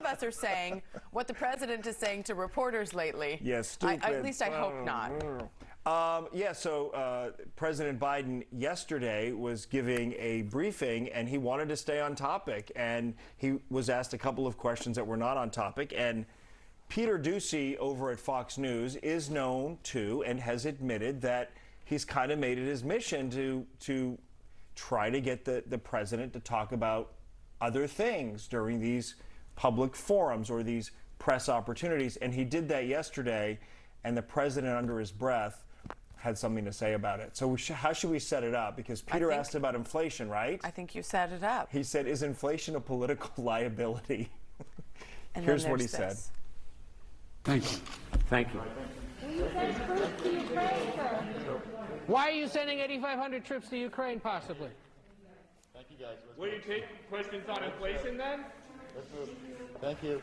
of us are saying what the president is saying to reporters lately. Yes, stupid. At least I hope not. President Biden yesterday was giving a briefing, and he wanted to stay on topic. And he was asked a couple of questions that were not on topic. And Peter Doocy over at Fox News is known to and has admitted that he's kind of made it his mission to try to get the president to talk about other things during these public forums or these press opportunities. And he did that yesterday, and the president, under his breath, had something to say about it. So how should we set it up? Because Peter asked about inflation, right? I think you set it up. He said, is inflation a political liability? And Here's what he said. Thank you. Thank you. Why are you sending 8,500 troops to Ukraine, possibly? Thank you, guys. Will you take questions on inflation then? Let's move. Thank you.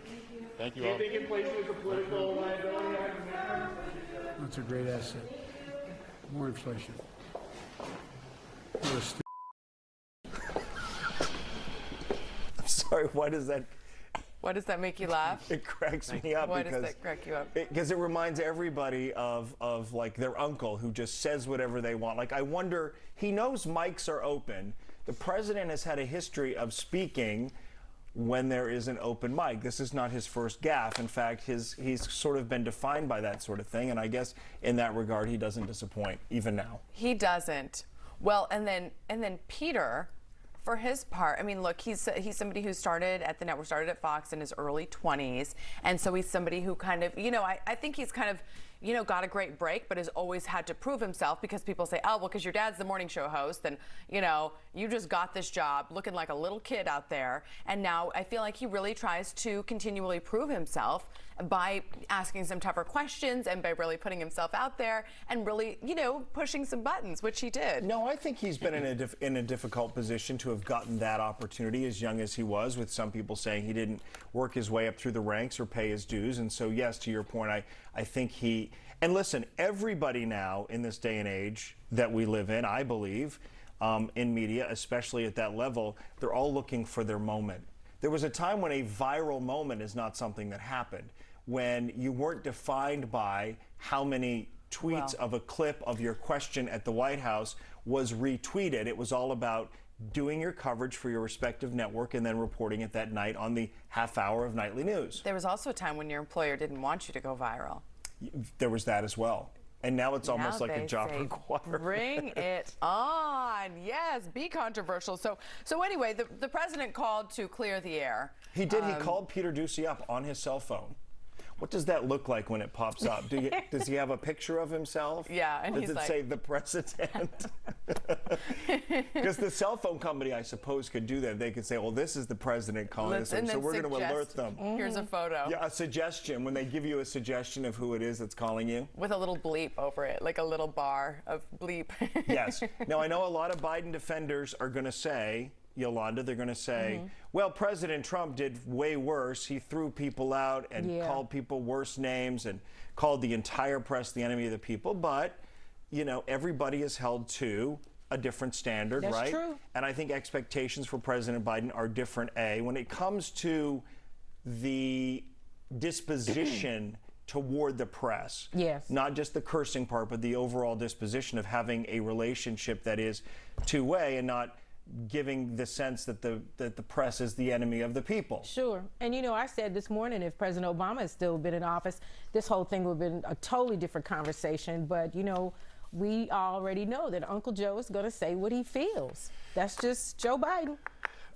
Thank you Do you all. think inflation is a political liability? That's a great asset. More inflation. You're a stu- I'm sorry, why does that? What does that make you laugh? It cracks me up. Why does that crack you up? Because it reminds everybody of like their uncle who just says whatever they want. Like, I wonder, he knows mics are open. The president has had a history of speaking when there is an open mic. This is not his first gaffe. In fact, he's sort of been defined by that sort of thing. And I guess in that regard, he doesn't disappoint, even now. He doesn't. Well, and then Peter, for his part, I mean, look, he's somebody who started at the network, started at Fox in his early 20s. And so he's somebody who kind of, I think he's kind of, got a great break, but has always had to prove himself because people say, oh, well, because your dad's the morning show host and, you just got this job looking like a little kid out there. And now I feel like he really tries to continually prove himself by asking some tougher questions and by really putting himself out there and really, pushing some buttons, which he did. No, I think he's been in a difficult position to have gotten that opportunity as young as he was, with some people saying he didn't work his way up through the ranks or pay his dues. And so, yes, to your point, I think he, and listen, everybody now in this day and age that we live in, I believe, in media, especially at that level, they're all looking for their moment. There was a time when a viral moment is not something that happened, when you weren't defined by how many tweets of a clip of your question at the White House was retweeted. It was all about doing your coverage for your respective network and then reporting it that night on the half hour of nightly news. There was also a time when your employer didn't want you to go viral. There was that as well. And now it's almost like a job requirement. Bring it on. Yes, be controversial. So anyway, the president called to clear the air. He did. He called Peter Doocy up on his cell phone. What does that look like when it pops up? Does he have a picture of himself? Yeah, and does it say the president? Because the cell phone company, I suppose, could do that. They could say, well, this is the president calling us, so we're going to alert them. Here's a photo. Yeah, a suggestion. When they give you a suggestion of who it is that's calling you. With a little bleep over it, like a little bar of bleep. Yes. Now, I know a lot of Biden defenders are going to say, Yolanda, they're going to say, well, President Trump did way worse. He threw people out and called people worse names and called the entire press the enemy of the people. But, everybody is held to a different standard, right? That's true. And I think expectations for President Biden are different, when it comes to the disposition toward the press. Yes. Not just the cursing part, but the overall disposition of having a relationship that is two-way and not giving the sense that the press is the enemy of the people. Sure. And I said this morning, if President Obama had still been in office, this whole thing would have been a totally different conversation. But, we already know that Uncle Joe is going to say what he feels. That's just Joe Biden.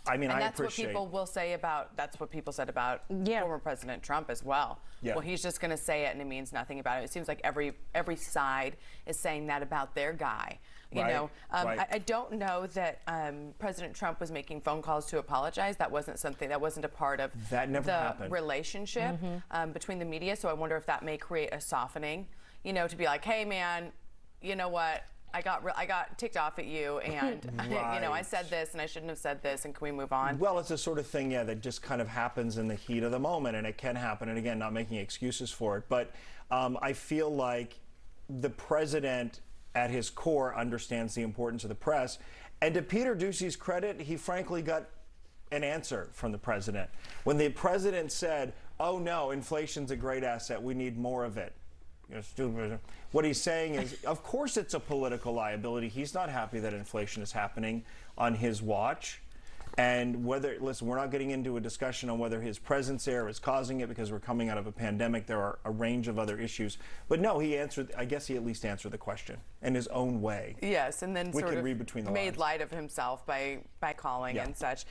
I mean, and that's what people will say about, that's what people said about former President Trump as well. Yeah. Well, he's just going to say it and it means nothing about it. It seems like every side is saying that about their guy. I don't know that President Trump was making phone calls to apologize. That wasn't a part of the relationship between the media. So I wonder if that may create a softening, to be like, hey, man, you know what? I got ticked off at you, and I said this, and I shouldn't have said this, and can we move on? Well, it's the sort of thing, that just kind of happens in the heat of the moment, and it can happen. And again, not making excuses for it, but I feel like the president, at his core, understands the importance of the press. And to Peter Doocy's credit, he frankly got an answer from the president. When the president said, oh no, inflation's a great asset, we need more of it. You're stupid. What he's saying is, of course it's a political liability. He's not happy that inflation is happening on his watch. And whether, listen, we're not getting into a discussion on whether his presence there is causing it because we're coming out of a pandemic. There are a range of other issues. But no, he answered, I guess he at least answered the question in his own way. Yes, and then We sort can of read between the made lines. light of himself by calling Yeah. and such.